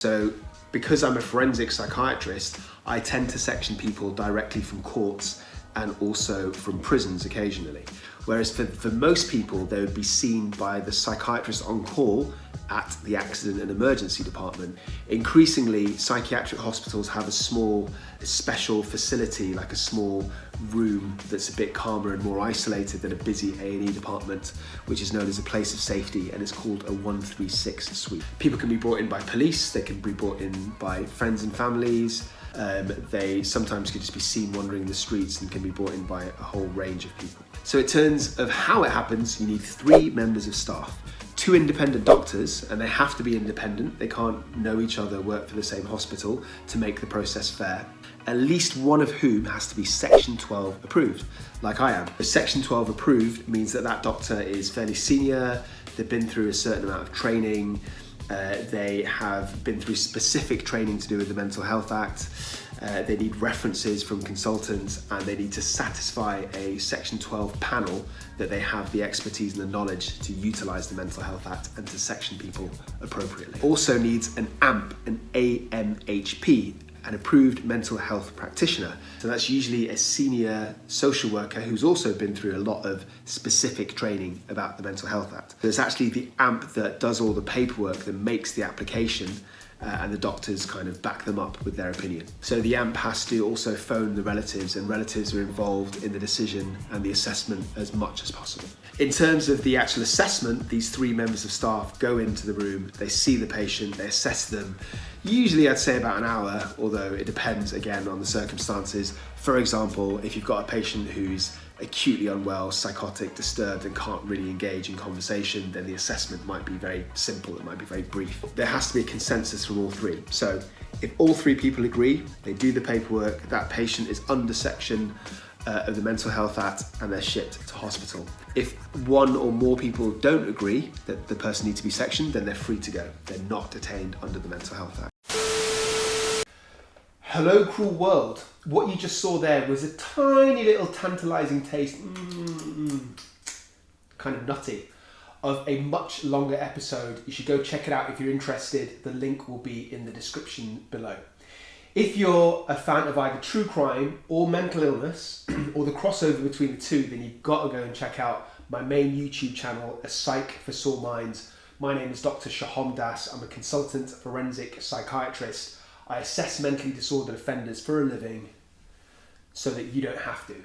So because I'm a forensic psychiatrist, I tend to section people directly from courts and also from prisons occasionally. Whereas for most people, they would be seen by the psychiatrist on call at the accident and emergency department. Increasingly, psychiatric hospitals have a special facility, like a small room that's a bit calmer and more isolated than a busy A&E department, which is known as a place of safety, and it's called a 136 suite. People can be brought in by police, they can be brought in by friends and families, they sometimes could just be seen wandering the streets and can be brought in by a whole range of people. So in terms of how it happens, you need 3 members of staff. 2 independent doctors, and they have to be independent. They can't know each other, work for the same hospital to make the process fair. At least one of whom has to be Section 12 approved, like I am. Section 12 approved means that that doctor is fairly senior, they've been through a certain amount of training, they have been through specific training to do with the Mental Health Act, they need references from consultants, and they need to satisfy a Section 12 panel that they have the expertise and the knowledge to utilise the Mental Health Act and to section people appropriately. Also needs an AMP, an AMHP, an approved mental health practitioner. So that's usually a senior social worker who's also been through a lot of specific training about the Mental Health Act. So it's actually the AMP that does all the paperwork, that makes the application, and the doctors kind of back them up with their opinion. So the AMP has to also phone the relatives, and relatives are involved in the decision and the assessment as much as possible. In terms of the actual assessment, these 3 members of staff go into the room, they see the patient, they assess them. Usually I'd say about an hour, although it depends again on the circumstances. For example, if you've got a patient who's acutely unwell, psychotic, disturbed, and can't really engage in conversation, then the assessment might be very simple, it might be very brief. There has to be a consensus from all 3. So if all 3 people agree, they do the paperwork, that patient is under section of the Mental Health Act and they're shipped to hospital. If 1 or more people don't agree that the person needs to be sectioned, then they're free to go. They're not detained under the Mental Health Act. Hello cruel world. What you just saw there was a tiny little tantalising taste, kind of nutty, of a much longer episode. You should go check it out if you're interested. The link will be in the description below. If you're a fan of either true crime or mental illness, or the crossover between the 2, then you've got to go and check out my main YouTube channel, A Psych for Sore Minds. My name is Dr. Sohom. I'm a consultant forensic psychiatrist. I assess mentally disordered offenders for a living so that you don't have to.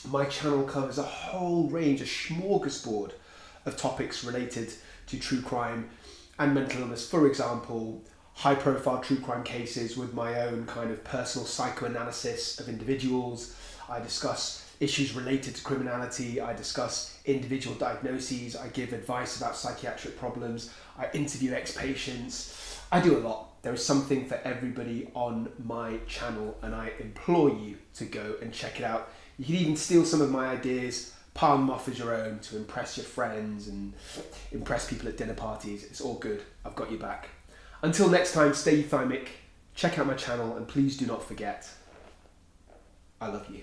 My channel covers a whole range, a smorgasbord of topics related to true crime and mental illness. For example, high-profile true crime cases with my own kind of personal psychoanalysis of individuals. I discuss issues related to criminality. I discuss individual diagnoses. I give advice about psychiatric problems. I interview ex-patients. I do a lot. There is something for everybody on my channel, and I implore you to go and check it out. You can even steal some of my ideas, palm them off as your own to impress your friends and impress people at dinner parties. It's all good. I've got your back. Until next time, stay euthymic, check out my channel, and please do not forget, I love you.